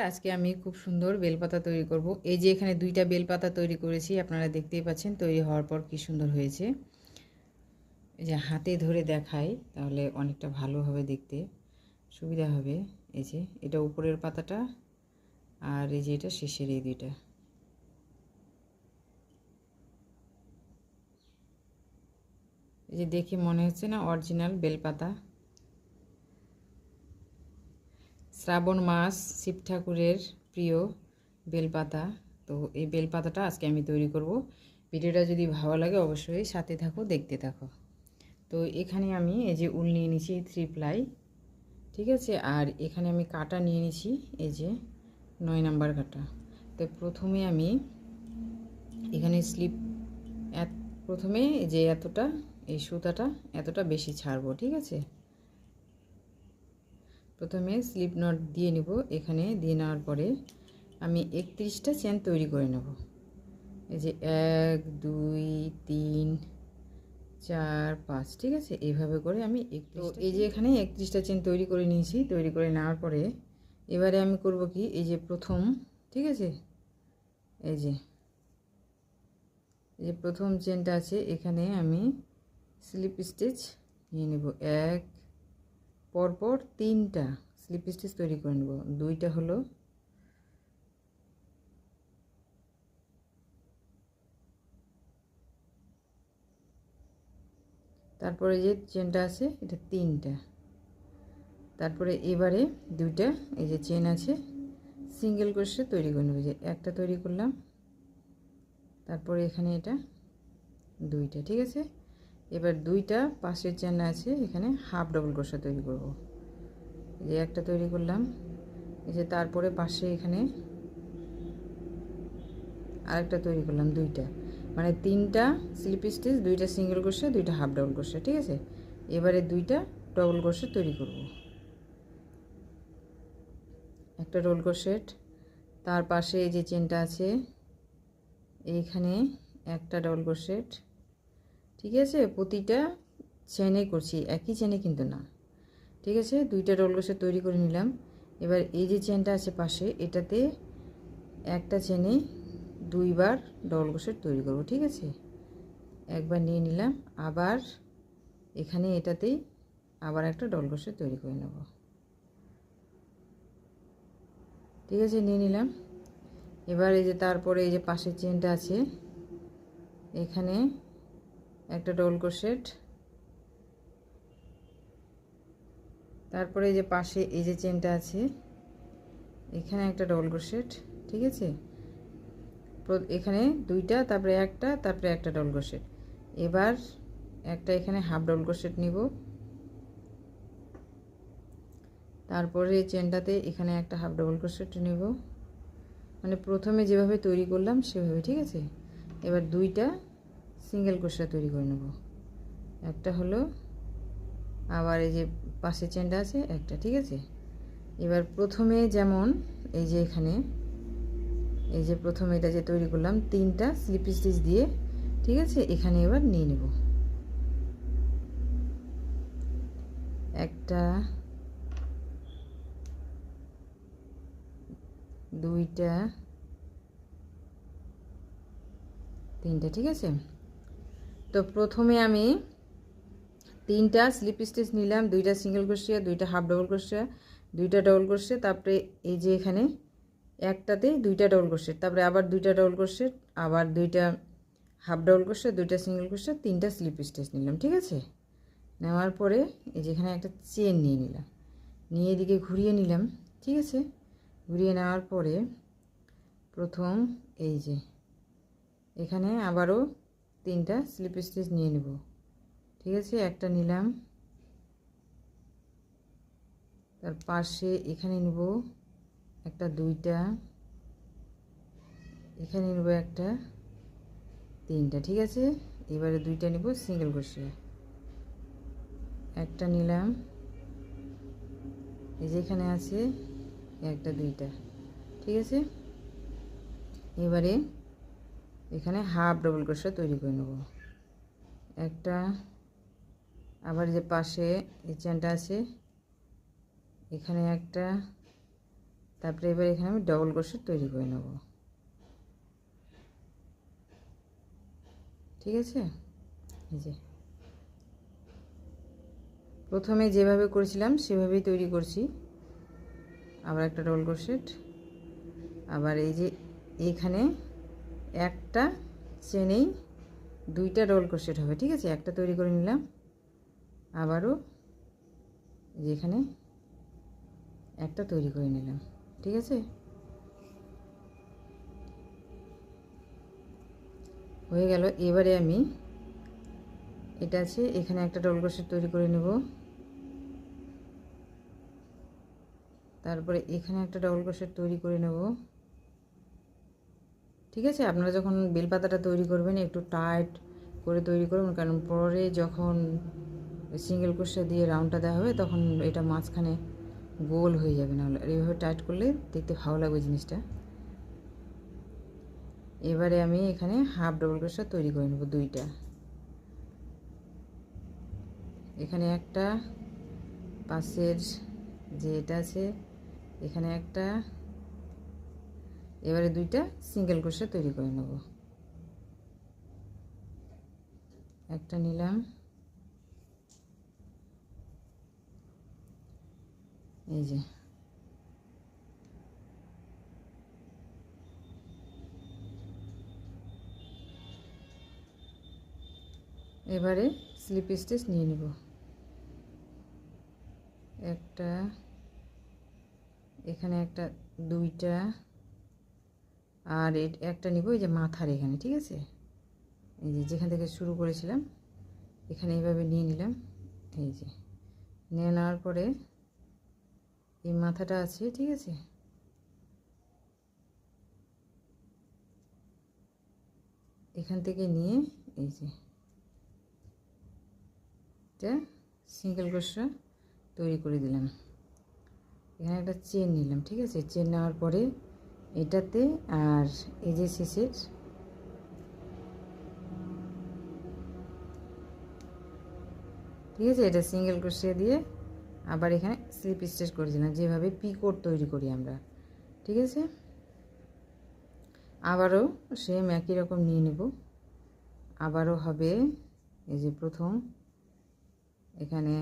আজকে আমি খুব সুন্দর বেলপাতা তৈরি করব। এই যে এখানে দুইটা বেলপাতা তৈরি করেছি, আপনারা দেখতেই পাচ্ছেন তৈরি হওয়ার পর কি সুন্দর হয়েছে। এই যে হাতে ধরে দেখাই তাহলে অনেকটা ভালো হবে, দেখতে সুবিধা হবে। এই যে এটা উপরের পাতাটা আর এই যে এটা শেষের, এই দুইটা। এই যে দেখে মনে হচ্ছে না অরিজিনাল বেলপাতা। শ্রাবণ মাস শিব ঠাকুরের প্রিয় বেলপাতা। তো এই বেলপাতাটা আজকে আমি তৈরি করব। ভিডিওটা যদি ভালো লাগে অবশ্যই সাথে থাকো, দেখতে থাকো। তো এখানে আমি এই যে উল নিয়ে নিয়েছি 3 প্লাই, ঠিক আছে। আর এখানে আমি কাটা নিয়ে নিয়েছি এই যে 9 নাম্বার কাটা। তো প্রথমে আমি এখানে প্রথমে যে এতটা, এই সুতাটা এতটা বেশি ছাড়বো, ঠিক আছে। প্রথমে স্লিপ নট দিয়ে নিব। এখানে দিয়ে নেওয়ার পরে আমি 31টা চেন তৈরি করে নেব। এই যে 1 2 3 4 5, ঠিক আছে। এইভাবে করে আমি এই যে এখানে 31টা চেন তৈরি করে নিয়েছি। তৈরি করে নেওয়ার পরে এবারে আমি করব কি, এই যে প্রথম, ঠিক আছে, এই যে প্রথম চেনটা আছে এখানে আমি স্লিপ স্টিচ নিয়ে নেব। এক পরপর 3টা স্লিপ স্টিচ তৈরি করে নেব। দুইটা হলো, তারপরে যে চেনটা আছে এটা 3টা। তারপরে এবারে দুইটা এই যে চেন আছে সিঙ্গেল ক্রোশে তৈরি করে নেব। যে একটা তৈরি করলাম, তারপরে এখানে এটা 2টা, ঠিক আছে। এবার দুইটা পাশের চেন আছে এখানে হাফ ডবল ক্রোশে তৈরি করব। এই যে একটা তৈরি করলাম, এই যে তারপরে পাশে এখানে আরেকটা তৈরি করলাম, 2টা, মানে 3টা স্লিপ স্টিচ, 2টা সিঙ্গেল ক্রোশে, 2টা হাফ ডবল ক্রোশে, ঠিক আছে। এবারে 2টা ডবল ক্রোশে তৈরি করব। একটা ডবল ক্রোশেট, তার পাশে এই যে চেনটা আছে এইখানে একটা ডবল ক্রোশেট, ঠিক আছে। প্রতিটা চেনে করছি, একই চেনে কিন্তু না, ঠিক আছে। 2টা ডবল ক্রোশেট তৈরি করে নিলাম। এবার এই যে চেনটা আছে পাশে, এটাতে একটা চেনে 2বার ডবল ক্রোশেট তৈরি করব, ঠিক আছে। একবার নিয়ে নিলাম, আবার এখানে এটাতেই আবার একটা ডবল ক্রোশেট তৈরি করে নেব, ঠিক আছে, নিয়ে নিলাম। এবার এই যে তারপরে এই যে পাশের চেনটা আছে এখানে একটা ডবল ক্রোশেট, তারপরে এই যে পাশে এই যে চেনটা আছে এখানে একটা ডবল ক্রোশেট, ঠিক আছে। এখানে 2টা, তারপরে একটা, তারপরে একটা ডবল ক্রোশেট। এবার একটা এখানে হাফ ডবল ক্রোশেট নিব, তারপরে এই চেনটাতে এখানে একটা হাফ ডবল ক্রোশেট নেব, মানে প্রথমে যেভাবে তৈরি করলাম সেভাবে, ঠিক আছে। এবার 2টা সিঙ্গেল ক্রোশেট তৈরি করে নেব। একটা হলো, আবার এই যে পাশের চেনটা আছে একটা, ঠিক আছে। এবার প্রথমে যেমন এই যে এখানে এই যে প্রথমে এটা যে তৈরি করলাম 3টা স্লিপ স্টিচ দিয়ে, ঠিক আছে। এখানে এবার নিয়ে নেব একটা, 2টা, 3টা, ঠিক আছে। তো প্রথমে আমি 3টা স্লিপ স্টিচ নিলাম, 2টা সিঙ্গেল ক্রোশে, 2টা হাফ ডবল ক্রোশে, 2টা ডবল ক্রোশে, তারপরে এই যে এখানে একটাতে 2টা ডবল ক্রোশে, তারপরে আবার 2টা ডবল ক্রোশে, আবার 2টা হাফ ডবল ক্রোশে, 2টা সিঙ্গেল ক্রোশে, 3টা স্লিপ স্টিচ নিলাম, ঠিক আছে। নেওয়ার পরে এই যে এখানে একটা চেন নিয়ে নিলাম, নিয়ে এদিকে ঘুরিয়ে নিলাম, ঠিক আছে। ঘুরিয়ে নেওয়ার পরে প্রথম এই যে এখানে আবারও 3টা স্লিপ স্টিচ নিয়ে নেব, ঠিক আছে। একটা নিলাম, তার পাশে এখানে নেব একটা, 2টা, এখানে নেব একটা, 3টা, ঠিক আছে। এবারে 2টা নেব সিঙ্গেল ক্রোশে, একটা নিলাম, এই যে এখানে আছে একটা, 2টা, ঠিক আছে। এবারে এখানে হাফ ডবল ক্রোশে তৈরি করে নেব একটা, আবার যে পাশে এই চেনটা আছে এখানে একটা, তারপরে এবার এখানে আমি ডবল ক্রোশেট তৈরি করে নেব। ঠিক আছে, এই যে প্রথমে যেভাবে করেছিলাম সেভাবেই তৈরি করছি। আবার একটা ডবল ক্রোশেট, আবার এই যে এইখানে একটা চেনেই দুইটা ডবল ক্রোশেট হবে। ঠিক আছে, একটা তৈরি করে নিলাম, আবারও যেখানে একটা তৈরি করে নিলাম। ঠিক আছে, হয়ে গেল। এবারে আমি এটা আছে এখানে একটা ডবল ক্রোশেট তৈরি করে নেব, তারপরে এখানে একটা ডবল ক্রোশেট তৈরি করে নেব। ঠিক আছে, আপনারা যখন বেলপাতাটা তৈরি করবেন একটু টাইট করে তৈরি করবেন, কারণ পরে যখন সিঙ্গেল ক্রোশেট দিয়ে রাউন্ডটা দেওয়া হবে তখন এটা মাঝখানে গোল হয়ে যাবে, না হলে এইভাবে টাইট করলে দেখতে ভালো লাগবে জিনিসটা। এবারে আমি এখানে হাফ ডবল ক্রোশেট তৈরি করে নেব দুইটা, এখানে একটা, পাশের যে এটা আছে এখানে একটা, এবারে দুইটা সিঙ্গেল ক্রোশেট তৈরি করে নেব। একটা নিলাম, এই যে এবারে স্লিপ স্টিচ নিয়ে নেব, একটা, এখানে একটা, দুইটা, আর একটা নিব এই যে মাথার এখানে। ঠিক আছে, এই যে যেখান থেকে শুরু করেছিলাম এখানে এইভাবে নিয়ে নিলাম। এই যে নিয়ে নেওয়ার পরে এই মাথাটা আছে, ঠিক আছে, এখান থেকে নিয়ে এই যে এটা সিঙ্গেল ক্রোশেট তৈরি করে দিলাম। এখানে একটা চেন নিলাম। ঠিক আছে, চেন নেওয়ার পরে এটাতে আর এই যে শেষের ঠিক আছে এটা সিঙ্গেল ক্রোশেট দিয়ে আবার এখানে স্লিপ স্টিচ করে দিলাম, যেভাবে পিকোট তৈরি করি আমরা। ঠিক আছে, আবারও সেম একই রকম নিয়ে নেব, আবারও হবে এই যে প্রথম এখানে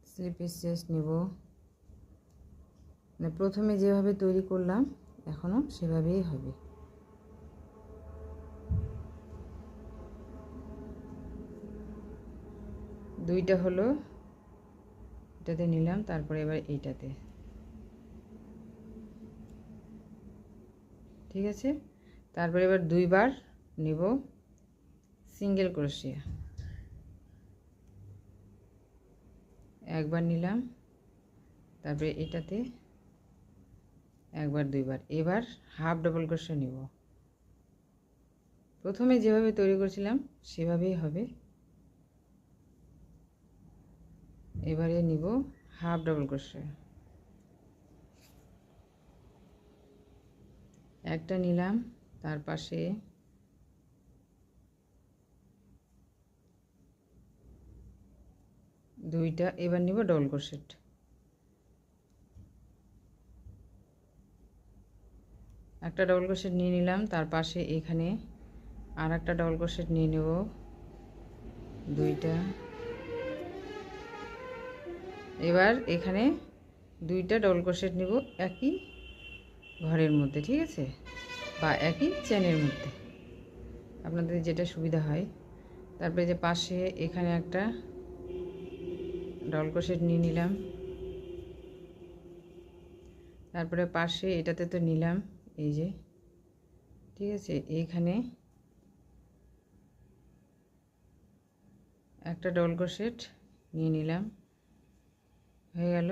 স্লিপ স্টিচ নেব, মানে প্রথমে যেভাবে তৈরি করলাম এখনও সেভাবেই হবে। দুইটা হলো, এটাতে নিলাম, তারপরে এবার এইটাতে। ঠিক আছে, তারপরে এবার দুইবার নিব সিঙ্গেল ক্রোশেট, একবার নিলাম, তারপরে এটাতে একবার দুইবার, এবার হাফ ডবল ক্রোশেট নিব। প্রথমে যেভাবে তৈরি করেছিলাম সেভাবেই হবে। এবারে নিব হাফ ডবল ক্রোশেট, একটা নিলাম, তার পাশে দুইটা, এবার নিব ডবল ক্রোশেট, একটা ডবল ক্রোশেট নিয়ে নিলাম, তার পাশে এখানে আর একটা ডবল ক্রোশেট নিয়ে নেব, দুইটা, এবার এখানে দুইটা ডবল ক্রোশেট নেব একই ঘরের মধ্যে। ঠিক আছে, বা একই চেনের মধ্যে, আপনাদের যেটা সুবিধা হয়। তারপরে যে পাশে এখানে একটা ডবল ক্রোশেট নিয়ে নিলাম, তারপরে পাশে এটাতে তো নিলাম এই যে। ঠিক আছে, এইখানে একটা ডবল ক্রোশেট নিয়ে নিলাম, হয়ে গেল।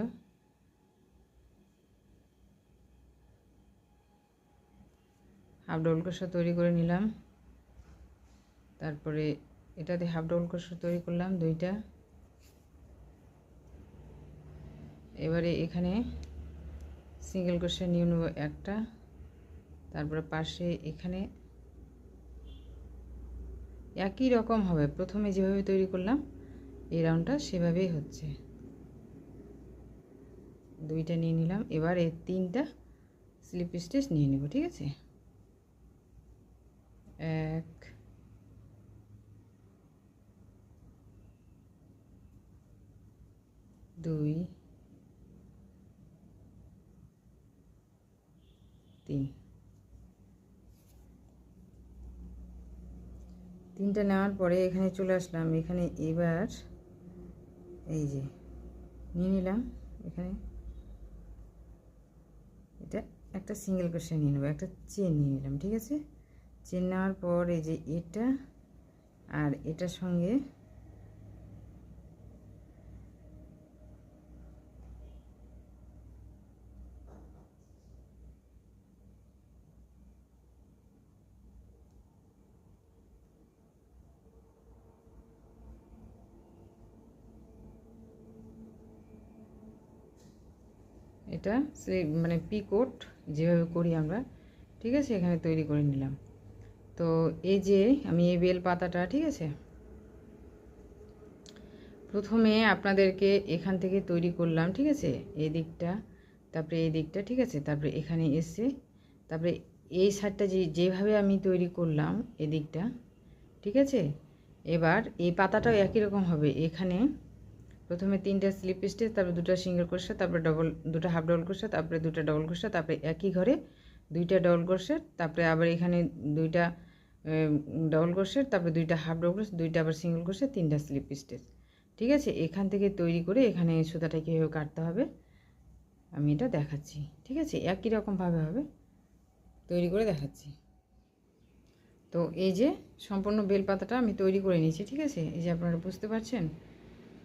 হাফ ডবল ক্রোশেট তৈরি করে নিলাম, তারপরে এটাতে হাফ ডবল ক্রোশেট তৈরি করলাম দুইটা, এবারে এখানে সিঙ্গেল ক্রোশেট নিয়ে নেব একটা, তারপরে পাশে এখানে একই রকম হবে, প্রথমে যেভাবে তৈরি করলাম এই রাউন্ডটা সেভাবেই হচ্ছে। দুইটা নিয়ে নিলাম। এবার এই 3টা স্লিপ স্টিচ নিয়ে নেব, ঠিক আছে। 1 2 3 3টা নেওয়ার পরে এখানে চলে আসলাম। এখানে এবার এই যে নিয়ে নিলাম, এখানে এটা একটা সিঙ্গেল ক্রোশে নিয়ে নেব, একটা চেন নিয়ে নিলাম, ঠিক আছে। চেন নেওয়ার পর এই যে এটা আর এটার সঙ্গে এটা মানে পিকোট যেভাবে করি আমরা, ঠিক আছে, এখানে তৈরি করে নিলাম। তো এই যে আমি এই বেল পাতাটা, ঠিক আছে, প্রথমে আপনাদেরকে এখান থেকে তৈরি করলাম, ঠিক আছে, এই দিকটা, তারপরে এই দিকটা, ঠিক আছে, তারপরে এখানে এসে তারপরে এই সাইডটা যেভাবে আমি তৈরি করলাম এই দিকটা, ঠিক আছে। এবার এই পাতাটাও একই রকম হবে। এখানে প্রথমে 3টা স্লিপ স্টিচ, তারপরে 2টা সিঙ্গেল ক্রোশে, তারপরে 2টা হাফ ডবল ক্রোশে, তারপরে 2টা ডবল ক্রোশে, তারপরে একই ঘরে 2টা ডবল ক্রোশে, তারপরে আবার এখানে 2টা ডবল ক্রোশে, তারপরে 2টা হাফ ডবল ক্রোশে, 2টা আবার সিঙ্গেল ক্রোশে, 3টা স্লিপ স্টিচ, ঠিক আছে। এখান থেকে তৈরি করে এখানে সুতাটা কীভাবে কাটতে হবে আমি এটা দেখাচ্ছি, ঠিক আছে। একই রকমভাবে হবে, তৈরি করে দেখাচ্ছি। তো এই যে সম্পূর্ণ বেলপাতাটা আমি তৈরি করে নিয়েছি, ঠিক আছে। এই যে আপনারা বুঝতে পারছেন,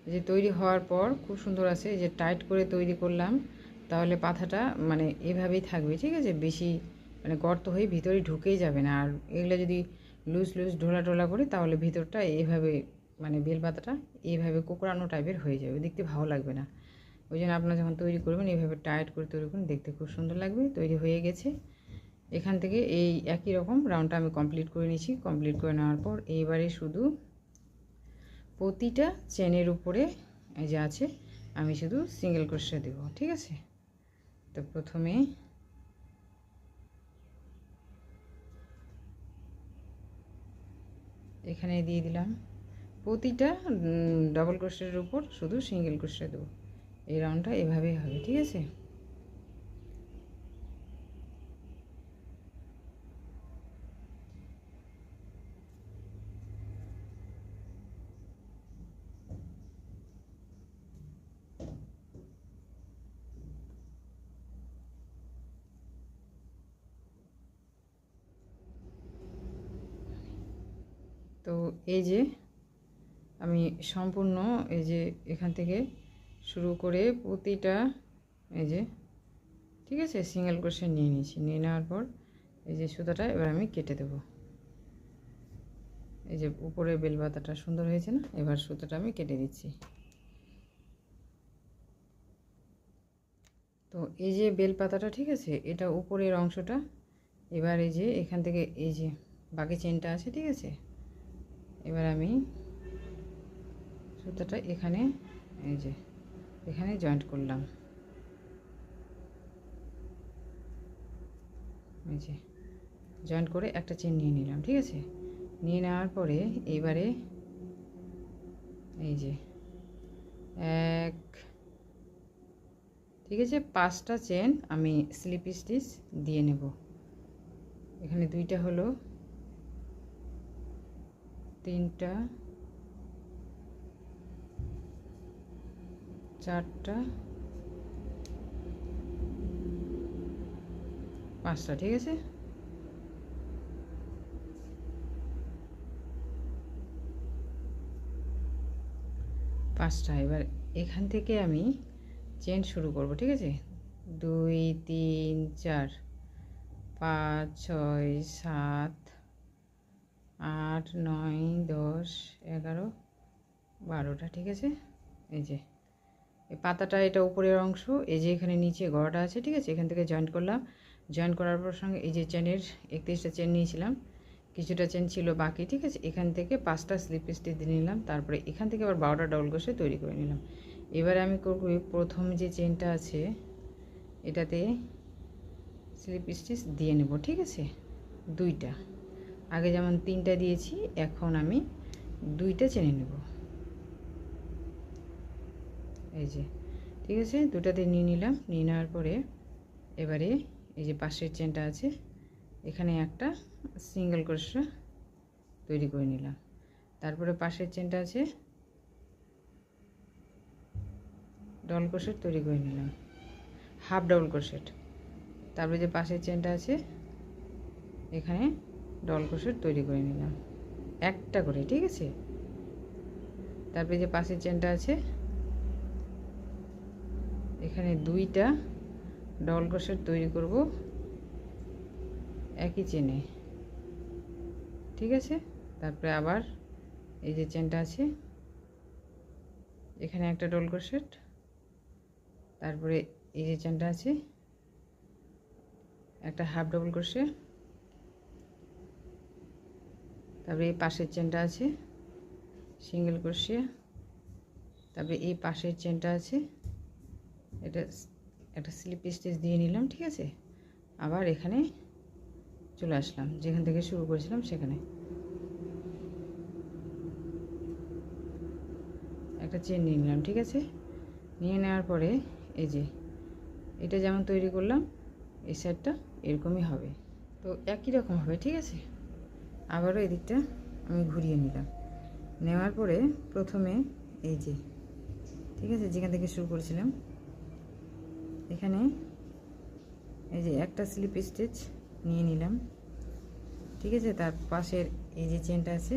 এই যে তৈরি হওয়ার পর খুব সুন্দর আছে। এই যে টাইট করে তৈরি করলাম, তাহলে পাতাটা মানে এভাবেই থাকবে, ঠিক আছে, বেশি মানে গর্ত হয়ে ভিতরে ঢুকেই যাবে না। আর এগুলো যদি লুজ লুজ ঢোলা ঢোলা করি তাহলে ভিতরটা এইভাবে মানে বেলপাতাটা এইভাবে কোঁকড়ানো টাইপের হয়ে যাবে, দেখতে ভালো লাগবে না। ওই জন্য আপনারা যখন তৈরি করবেন এইভাবে টাইট করে তৈরি করুন, দেখতে খুব সুন্দর লাগবে। তৈরি হয়ে গেছে। এখান থেকে এই একই রকম রাউন্ডটা আমি কমপ্লিট করে নিয়েছি। কমপ্লিট করে নেওয়ার পর এইবারে শুধু প্রতিটা চেনের উপরে এই যে আছে আমি শুধু সিঙ্গেল ক্রোশে দেব, ঠিক আছে। তো প্রথমে এখানে দিয়ে দিলাম, প্রতিটা ডবল ক্রোশের উপর শুধু সিঙ্গেল ক্রোশে দেবো। এই রাউন্ডটা এভাবেই হবে, ঠিক আছে। তো এই যে আমি সম্পূর্ণ এই যে এখান থেকে শুরু করে প্রতিটা এই যে, ঠিক আছে, সিঙ্গেল ক্রোশে নিয়ে নিয়েছি। নিয়ে নেওয়ার পর এই যে সুতাটা এবার আমি কেটে দেব। এই যে উপরে বেলপাতাটা সুন্দর হয়েছে না, এবার সুতাটা আমি কেটে দিচ্ছি। তো এই যে বেলপাতাটা, ঠিক আছে, এটা উপরের অংশটা। এবার এই যে এখান থেকে এই যে বাকি চেনটা আছে, ঠিক আছে, এবার আমি সুতাটা এখানে এই যে এখানে জয়েন্ট করলাম, এই যে জয়েন্ট করে একটা চেন নিয়ে নিলাম, ঠিক আছে। নিয়ে নেওয়ার পরে এইবারে এই যে এক, ঠিক আছে, 5টা চেন আমি স্লিপ স্টিচ দিয়ে নেব। এখানে 2টা হলো, 3টা, 4টা, 5টা, ঠিক আছে। এবার এখান থেকে আমি চেন শুরু করব, ঠিক আছে। 2 3 4 5 6 7 8 9 10 11 12টা, ঠিক আছে। এই যে এই পাতাটা এটা উপরের অংশ, এই যে এখানে নিচে গড়াটা আছে, ঠিক আছে, এখান থেকে জয়েন্ট করলাম। জয়েন্ট করার পর সঙ্গে এই যে চেনের 31টা চেন নিয়েছিলাম, কিছুটা চেন ছিল বাকি, ঠিক আছে, এখান থেকে 5টা স্লিপ স্টিচ দিয়ে নিলাম। তারপরে এখান থেকে আবার 12টা ডবল ক্রোশে তৈরি করে নিলাম। এবারে আমি করব প্রথম যে চেনটা আছে এটাতে স্লিপ স্টিচ দিয়ে নেব, ঠিক আছে। দুইটা, আগে যেমন তিনটা দিয়েছি এখন আমি দুইটা চেনে নেব, এই যে, ঠিক আছে। দুটাতে নিয়ে নিলাম, নিয়ে নেওয়ার পরে এবারে এই যে পাশের চেনটা আছে এখানে একটা সিঙ্গেল ক্রোশা তৈরি করে নিলাম। তারপরে পাশের চেনটা আছে ডবল ক্রোশেট তৈরি করে নিলাম, হাফ ডবল ক্রোশেট। তারপরে যে পাশের চেনটা আছে এখানে ডবল ক্রোশেট তৈরি করে নিলাম একটা করে, ঠিক আছে। তারপরে যে পাশের চেনটা আছে এখানে দুইটা ডবল ক্রোশেট তৈরি করব একই চেনে, ঠিক আছে। তারপরে আবার এই যে চেনটা আছে এখানে একটা ডবল ক্রোশেট, তারপরে এই যে চেনটা আছে একটা হাফ ডবল ক্রোশেট, তারপরে এই পাশের চেনটা আছে সিঙ্গেল ক্রোশেট, তারপরে এই পাশের চেনটা আছে এটা একটা স্লিপ স্টিচ দিয়ে নিলাম, ঠিক আছে। আবার এখানে চলে আসলাম যেখান থেকে শুরু করেছিলাম সেখানে একটা চেন নিয়ে নিলাম, ঠিক আছে। নিয়ে নেওয়ার পরে এই যে এটা যেমন তৈরি করলাম এই সাইডটা এরকমই হবে, তো একই রকম হবে, ঠিক আছে। আবারও এদিকটা আমি ঘুরিয়ে নিলাম, নেওয়ার পরে প্রথমে এই যে, ঠিক আছে, যেখান থেকে শুরু করেছিলাম এখানে এই যে একটা স্লিপ স্টিচ নিয়ে নিলাম, ঠিক আছে। তার পাশের এই যে চেনটা আছে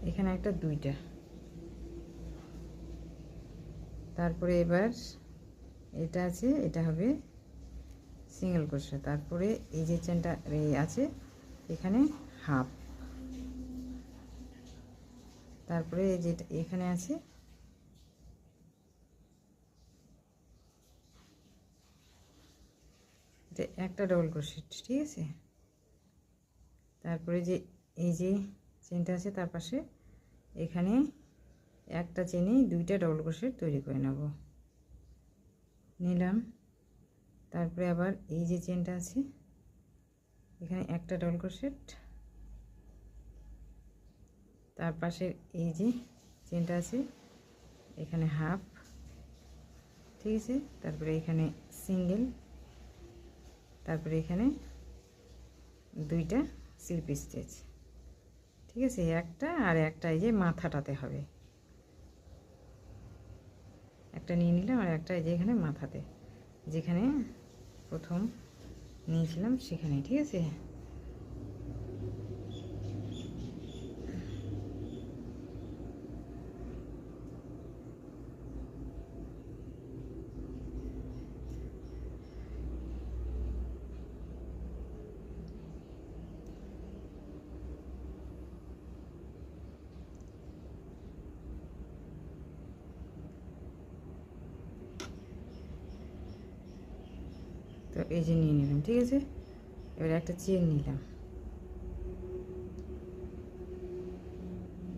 এখানে একটা দুইটা, তারপরে এবার এটা আছে এটা হবে সিঙ্গেল ক্রোশেট, তারপরে এই যে চেনটা আছে এখানে হাফ, তারপরে এই যে এখানে আছে এটা একটা ডবল ক্রোশেট, ঠিক আছে। তারপরে যে এই যে চেনটা আছে তার পাশে এখানে একটা চেনে দুইটা ডবল ক্রোশেট তৈরি করে নেব, নিলাম। তারপরে আবার এই যে চেনটা আছে এখানে একটা ডবল ক্রোশেট, তার পাশে এই যে চেনটা আছে এখানে হাফ, ঠিক আছে। তারপরে এখানে সিঙ্গেল, তারপরে এখানে দুইটা স্লিপ স্টিচ, ঠিক আছে। একটা আর একটা এই যে মাথাটাতে হবে, একটা নিয়ে নিলাম আর একটা এই যে এখানে মাথাতে যেখানে প্রথম নিয়েছিলাম সেখানে, ঠিক আছে। তো এই যে নিয়ে নিলাম, ঠিক আছে। এবার একটা চেন নিলাম,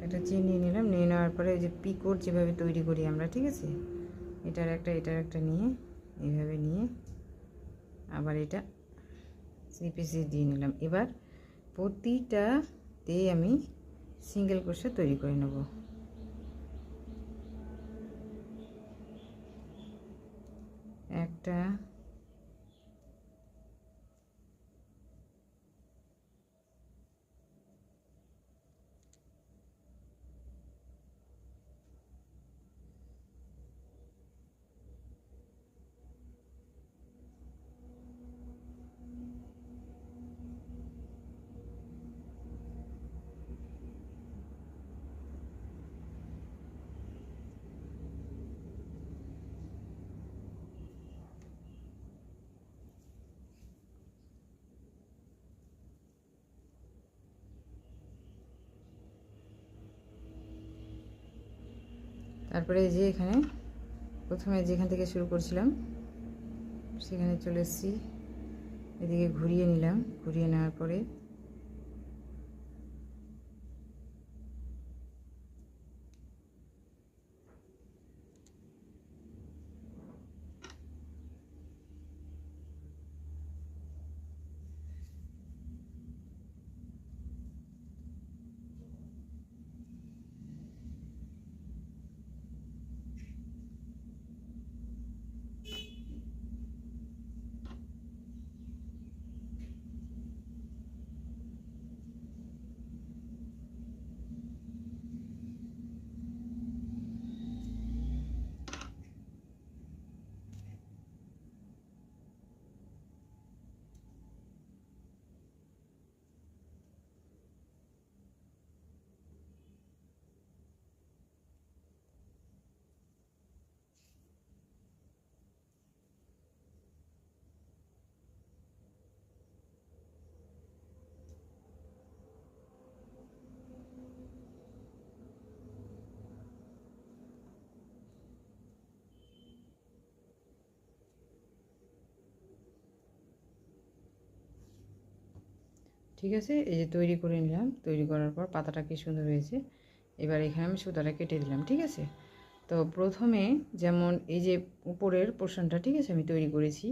একটা চেন নিয়ে নিলাম, নিয়ে নেওয়ার পরে ওই যে পিকোর যেভাবে তৈরি করি আমরা, ঠিক আছে, এটার একটা নিয়ে এইভাবে নিয়ে আবার এটা স্লিপ স্টিচ দিয়ে নিলাম। এবার প্রতিটাতে আমি সিঙ্গেল ক্রোশেট তৈরি করে নেব, একটা তারপরে এই যে এখানে প্রথমে যেখান থেকে শুরু করছিলাম সেখানে চলে এসেছি, এদিকে ঘুরিয়ে নিলাম, ঘুরিয়ে নেওয়ার পরে ঠিক আছে, এই যে তৈরি করে নিলাম। তৈরি করার পর পাতাটা কি সুন্দর হয়েছে। এবার এখানে আমি সুতাটা কেটে দিলাম। ঠিক আছে, তো প্রথমে যেমন এই যে উপরের পোর্শনটা, ঠিক আছে, আমি তৈরি করেছি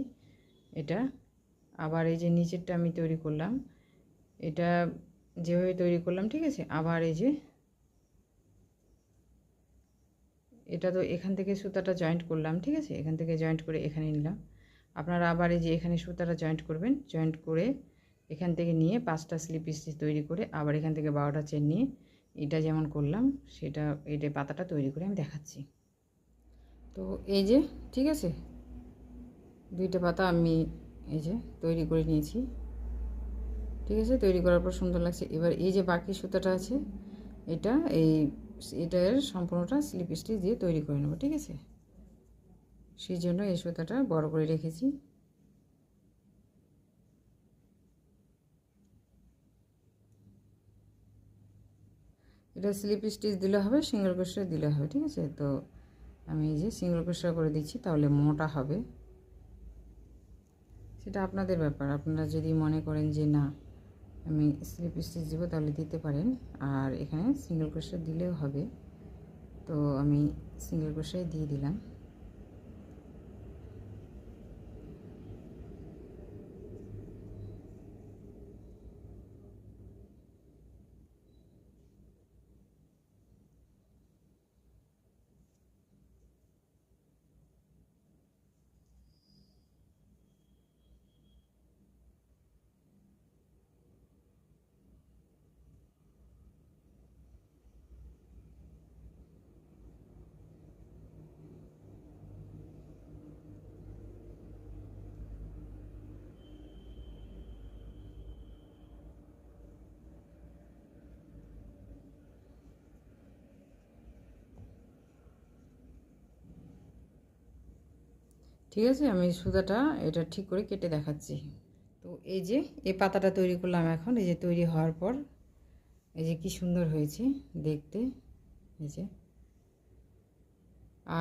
এটা। আবার এই যে নিচেরটা আমি তৈরি করলাম, এটা যেভাবে তৈরি করলাম। ঠিক আছে, আবার এই যে এটা তো এখান থেকে সুতাটা জয়েন্ট করলাম। ঠিক আছে, এখান থেকে জয়েন্ট করে এখানে নিলাম। আপনারা আবার এই যে এখানে সুতাটা জয়েন্ট করবেন, জয়েন্ট করে এখান থেকে নিয়ে 5টা স্লিপ স্টিচ তৈরি করে আবার এখান থেকে 12টা চেন নিয়ে এটা যেমন করলাম সেটা এটা পাতাটা তৈরি করে আমি দেখাচ্ছি। তো এই যে ঠিক আছে, 2টা পাতা আমি এই যে তৈরি করে নিয়েছি। ঠিক আছে, তৈরি করার পর সুন্দর লাগছে। এবার এই যে বাকি সুতাটা আছে এটার সম্পূর্ণটা স্লিপ স্টিচ দিয়ে তৈরি করে নেব। ঠিক আছে, সেই জন্য এই সুতাটা বড় করে রেখেছি। এটা স্লিপ স্টিচ দিলে হবে, সিঙ্গেল ক্রোশে দিলে হবে। ঠিক আছে, তো আমি এই যে সিঙ্গেল ক্রোশে করে দিচ্ছি, তাহলে মোটা হবে। সেটা আপনাদের ব্যাপার। আপনারা যদি মনে করেন যে না আমি স্লিপ স্টিচ দেবো তাহলে দিতে পারেন, আর এখানে সিঙ্গেল ক্রোশে দিলেও হবে। তো আমি সিঙ্গেল ক্রোশে দিয়ে দিলাম। ঠিক আছে, আমি সুতাটা এটা ঠিক করে কেটে দেখাচ্ছি। তো এই যে এই পাতাটা তৈরি করলাম এখন। এই যে তৈরি হওয়ার পর এই যে কি সুন্দর হয়েছে দেখতে, এই যে।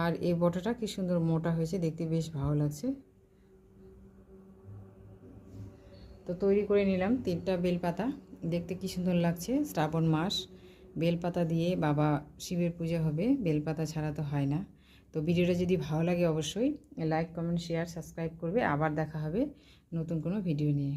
আর এই বটাটা কি সুন্দর মোটা হয়েছে, দেখতে বেশ ভালো লাগছে। তো তৈরি করে নিলাম 3টা বেলপাতা, দেখতে কি সুন্দর লাগছে। শ্রাবণ মাস, বেলপাতা দিয়ে বাবা শিবের পূজা হবে, বেলপাতা ছাড়া তো হয় না। তো ভিডিওটা যদি ভালো লাগে অবশ্যই লাইক, কমেন্ট, শেয়ার, সাবস্ক্রাইব করবে। আবার দেখা হবে নতুন কোনো ভিডিও নিয়ে।